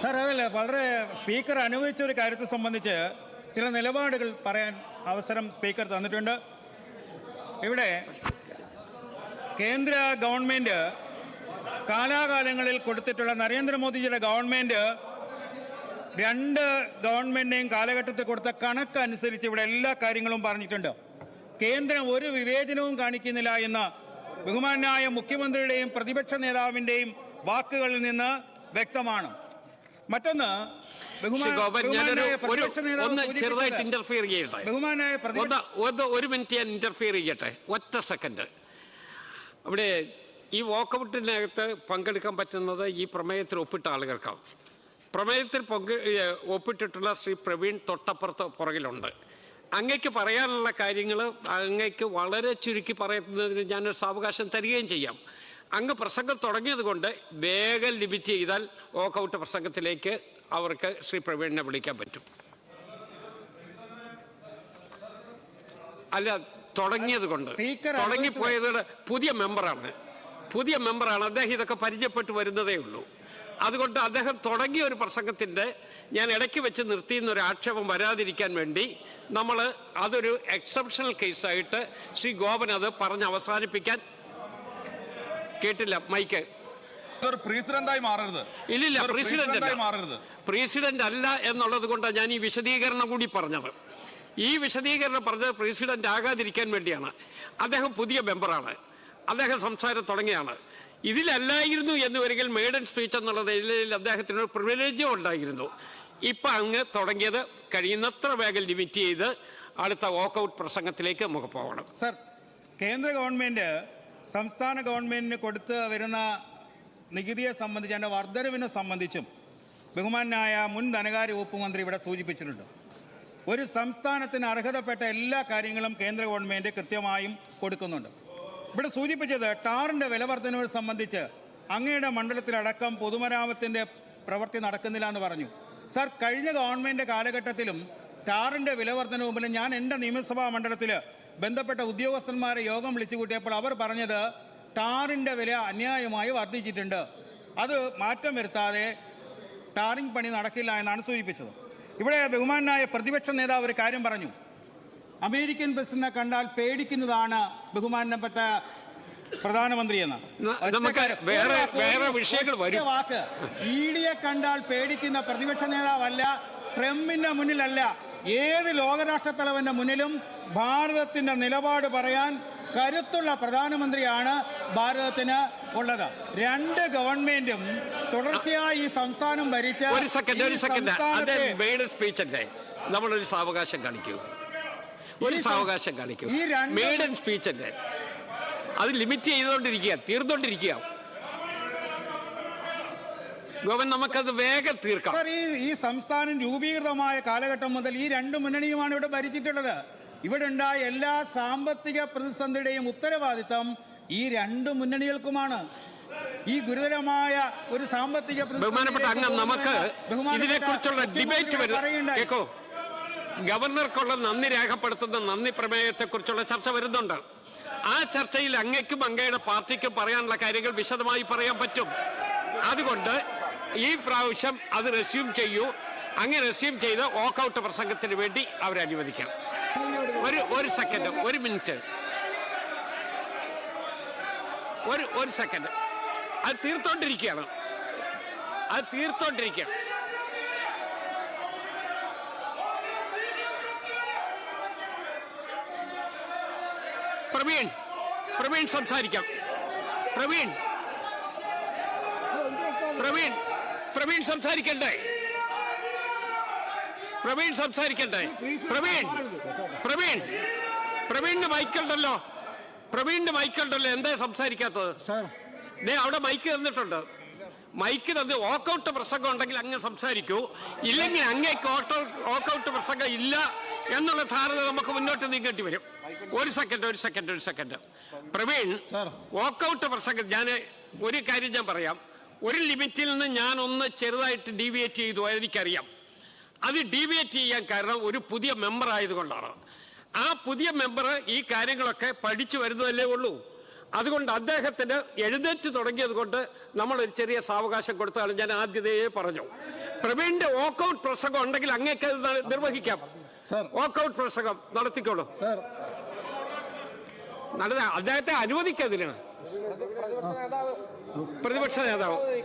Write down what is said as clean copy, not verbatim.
Sir, അതല്ല, വളരെ speaker അനുവദിച്ച ഒരു കാര്യത്തെ സംബന്ധിച്ച് ചില നിലപാടുകൾ പറയാൻ അവസരം സ്പീക്കർ തന്നിട്ടുണ്ട്. ഇവിടെ കേന്ദ്ര ഗവൺമെൻറ് കാലാകാലങ്ങളിൽ കൊടുത്തിട്ടുള്ള നരേന്ദ്രമോദിജിയുടെ ഗവൺമെൻറ് രണ്ട് ഗവൺമെൻറ്റിനെയും കാലഘട്ടത്തിൽ കൊടുത്ത കണക്കനുസരിച്ച് ഇവിടെ എല്ലാ കാര്യങ്ങളും പറഞ്ഞിട്ടുണ്ട്. കേന്ദ്രം ഒരു വിവേചനവും കാണിക്കുന്നില്ല എന്ന് ബഹുമാനായ മുഖ്യമന്ത്രിയുടെയും പ്രതിപക്ഷ നേതാവിൻ്റെയും വാക്കുകളിൽ നിന്ന് വ്യക്തമാണ്. മറ്റൊന്ന്, ചെറുതായിട്ട് ഇന്റർഫിയർ ചെയ്യട്ടെ, ഒരു മിനിറ്റ് ഞാൻ ഇന്റർഫിയർ ചെയ്യട്ടെ, ഒറ്റ സെക്കൻഡ്. ഇവിടെ ഈ വാക്കൗട്ടിനകത്ത് പങ്കെടുക്കാൻ പറ്റുന്നത് ഈ പ്രമേയത്തിൽ ഒപ്പിട്ട ആളുകൾക്കാവും. പ്രമേയത്തിൽ ഒപ്പിട്ടിട്ടുള്ള ശ്രീ പ്രവീൺ തൊട്ടപ്പുറത്ത് പുറകിലുണ്ട്. അങ്ങയ്ക്ക് പറയാനുള്ള കാര്യങ്ങൾ അങ്ങയ്ക്ക് വളരെ ചുരുക്കി പറയുന്നതിന് ഞാനൊരു സാവകാശം തരികയും ചെയ്യാം. അങ്ങ് പ്രസംഗം തുടങ്ങിയത് കൊണ്ട് വേഗം ലിമിറ്റ് ചെയ്താൽ വാക്കൗട്ട് പ്രസംഗത്തിലേക്ക് അവർക്ക് ശ്രീ പ്രവീണിനെ വിളിക്കാൻ പറ്റും. അല്ല, തുടങ്ങിയത് കൊണ്ട്, തുടങ്ങിപ്പോയത് പുതിയ മെമ്പറാണ്, അദ്ദേഹം ഇതൊക്കെ പരിചയപ്പെട്ട് വരുന്നതേ ഉള്ളൂ. അതുകൊണ്ട് അദ്ദേഹം തുടങ്ങിയ ഒരു പ്രസംഗത്തിൻ്റെ ഞാൻ ഇടയ്ക്ക് വെച്ച് നിർത്തിയെന്നൊരു ആക്ഷേപം വരാതിരിക്കാൻ വേണ്ടി നമ്മൾ അതൊരു എക്സെപ്ഷണൽ കേസായിട്ട് ശ്രീ ഗോപൻ അത് പറഞ്ഞ് അവസാനിപ്പിക്കാൻ കേട്ടില്ല മൈക്ക്. ഇല്ലില്ല, പ്രസിഡന്റ് അല്ല എന്നുള്ളത് കൊണ്ടാണ് ഞാൻ ഈ വിശദീകരണം കൂടി പറഞ്ഞത്. ഈ വിശദീകരണം പറഞ്ഞത് പ്രസിഡന്റ് ആകാതിരിക്കാൻ വേണ്ടിയാണ്. അദ്ദേഹം പുതിയ മെമ്പറാണ്, അദ്ദേഹം സംസാരം തുടങ്ങിയാണ്. ഇതിലല്ലായിരുന്നു എന്ന് വരികിൽ മെയ്ഡൻ സ്പീച്ച് എന്നുള്ളത് അദ്ദേഹത്തിന് ഒരു പ്രിവിലേജും ഉണ്ടായിരുന്നു. ഇപ്പം അങ്ങ് തുടങ്ങിയത് കഴിയുന്നത്ര വേഗം ലിമിറ്റ് ചെയ്ത് അടുത്ത വാക്കൗട്ട് പ്രസംഗത്തിലേക്ക് നമുക്ക് പോകണം. സർ, കേന്ദ്ര ഗവൺമെൻറ് സംസ്ഥാന ഗവൺമെൻറ്റിന് കൊടുത്ത് വരുന്ന നികുതിയെ സംബന്ധിച്ച്, അതിൻ്റെ വർധനവിനെ സംബന്ധിച്ചും ബഹുമാനായ മുൻ ധനകാര്യ വകുപ്പ് മന്ത്രി ഇവിടെ സൂചിപ്പിച്ചിട്ടുണ്ട്. ഒരു സംസ്ഥാനത്തിന് അർഹതപ്പെട്ട എല്ലാ കാര്യങ്ങളും കേന്ദ്ര ഗവൺമെൻറ് കൃത്യമായും കൊടുക്കുന്നുണ്ട്. ഇവിടെ സൂചിപ്പിച്ചത് ടാറിൻ്റെ വില വർധനവ് സംബന്ധിച്ച് അങ്ങയുടെ മണ്ഡലത്തിലടക്കം പൊതുമരാമത്തിൻ്റെ പ്രവൃത്തി നടക്കുന്നില്ല എന്ന് പറഞ്ഞു. സർ, കഴിഞ്ഞ ഗവൺമെൻറ് കാലഘട്ടത്തിലും ടാറിൻ്റെ വില വർധനവ് മൂലം ഞാൻ എൻ്റെ നിയമസഭാ മണ്ഡലത്തിൽ ബന്ധപ്പെട്ട ഉദ്യോഗസ്ഥന്മാരെ യോഗം വിളിച്ചു കൂട്ടിയപ്പോൾ അവർ പറഞ്ഞത് ടാറിൻ്റെ വില അന്യായമായി വർദ്ധിച്ചിട്ടുണ്ട്, അത് മാറ്റം വരുത്താതെ ടാറിംഗ് പണി നടക്കില്ല എന്നാണ് സൂചിപ്പിച്ചത്. ഇവിടെ ബഹുമാനായ പ്രതിപക്ഷ നേതാവ് ഒരു കാര്യം പറഞ്ഞു, അമേരിക്കൻ ബസ്സിനെ കണ്ടാൽ പേടിക്കുന്നതാണ് ബഹുമാനപ്പെട്ട പ്രധാനമന്ത്രി എന്ന്. വാക്ക്, ഇഡിയെ കണ്ടാൽ പേടിക്കുന്ന പ്രതിപക്ഷ നേതാവല്ല, ട്രംപിന്റെ മുന്നിലല്ല, ഏത് ലോകരാഷ്ട്ര തലവന്റെ മുന്നിലും ഭാരതത്തിന്റെ നിലപാട് പറയാൻ കരുത്തുള്ള പ്രധാനമന്ത്രിയാണ് ഭാരതത്തിന് ഉള്ളത്. രണ്ട് ഗവൺമെന്റും തുടർച്ചയായി ഈ സംസ്ഥാനം ഭരിച്ച നമ്മളൊരു സാവകാശം കാണിക്കൂ, മെയ്ഡൻ സ്പീച്ച് അല്ലേ, അത് ലിമിറ്റ് ചെയ്തുകൊണ്ടിരിക്കുക, തീർന്നുകൊണ്ടിരിക്കുക. ഗവൺമെന്റ് നമുക്കത് വേഗം തീർക്കാം. ഈ സംസ്ഥാനം രൂപീകൃതമായ കാലഘട്ടം മുതൽ ഈ രണ്ട് മുന്നണിയുമാണ് ഇവിടെ ഭരിച്ചിട്ടുള്ളത്. ഇവിടെ ഉണ്ടായ എല്ലാ സാമ്പത്തിക പ്രതിസന്ധിയുടെയും ഉത്തരവാദിത്തം ഈ രണ്ട് മുന്നണികൾക്കുമാണ്. ഈ ഗുരുതരമായ ഒരു സാമ്പത്തിക ബഹുമാനപ്പെട്ട അംഗം, നമുക്ക് ഇതിനെക്കുറിച്ചുള്ള ഡിബേറ്റ് കേൾക്കോ, ഗവർണർക്കുള്ള നന്ദി രേഖപ്പെടുത്തുന്ന നന്ദി പ്രമേയത്തെക്കുറിച്ചുള്ള ചർച്ച വരുന്നുണ്ട്. ആ ചർച്ചയിൽ അങ്ങയ്ക്കും അങ്ങയുടെ പാർട്ടിക്കും പറയാനുള്ള കാര്യങ്ങൾ വിശദമായി പറയാൻ പറ്റും. അതുകൊണ്ട് ഈ പ്രാവശ്യം അത് റെസ്യൂം ചെയ്യൂ. അങ്ങനെ റെസ്യൂം ചെയ്ത് വാക്കൗട്ട് പ്രസംഗത്തിന് വേണ്ടി അവരെ അനുവദിക്കാം. ഒരു സെക്കൻഡ്, ഒരു മിനിറ്റ്, ഒരു സെക്കൻഡ്. അത് തീർത്തോണ്ടിരിക്കുകയാണ്. പ്രവീൺ സംസാരിക്കാം. പ്രവീൺ സംസാരിക്കണ്ടേ? പ്രവീണിന്റെ മൈക്കുണ്ടല്ലോ, എന്താ സംസാരിക്കാത്തത്? അവിടെ മൈക്ക് തന്നിട്ടുണ്ട്. മൈക്ക് തന്ന് വാക്കൗട്ട് പ്രസംഗം ഉണ്ടെങ്കിൽ അങ്ങ് സംസാരിക്കൂ, ഇല്ലെങ്കിൽ അങ്ങേക്ക് വാക്കൗട്ട് പ്രസംഗം ഇല്ല എന്നുള്ള ധാരണ നമുക്ക് മുന്നോട്ട് നീങ്ങേണ്ടി വരും. ഒരു സെക്കൻഡ്. പ്രവീൺ, വാക്കൗട്ട് പ്രസംഗം, ഞാൻ ഒരു കാര്യം ഞാൻ പറയാം. ഒരു ലിമിറ്റിൽ നിന്ന് ഞാൻ ഒന്ന് ചെറുതായിട്ട് ഡീവിയേറ്റ് ചെയ്തു, എനിക്കറിയാം. അത് ഡീവിയേറ്റ് ചെയ്യാൻ കാരണം ഒരു പുതിയ മെമ്പർ ആയതുകൊണ്ടാണ്. ആ പുതിയ മെമ്പർ ഈ കാര്യങ്ങളൊക്കെ പഠിച്ചു വരുന്നതല്ലേ ഉള്ളൂ. അതുകൊണ്ട് അദ്ദേഹത്തിന് എഴുന്നേറ്റ് തുടങ്ങിയത് കൊണ്ട് നമ്മളൊരു ചെറിയ സാവകാശം കൊടുത്താണ്. ഞാൻ ആദ്യതയെ പറഞ്ഞു, പ്രവീണിന്റെ വാക്കൌട്ട് പ്രസംഗം ഉണ്ടെങ്കിൽ അങ്ങേക്ക് അത് നിർവഹിക്കാം. വാക്കൌട്ട് പ്രസംഗം നടത്തിക്കോളൂ. അദ്ദേഹത്തെ അനുവദിക്കതിനാണ് പ്രതിപക്ഷ നേതാവ്.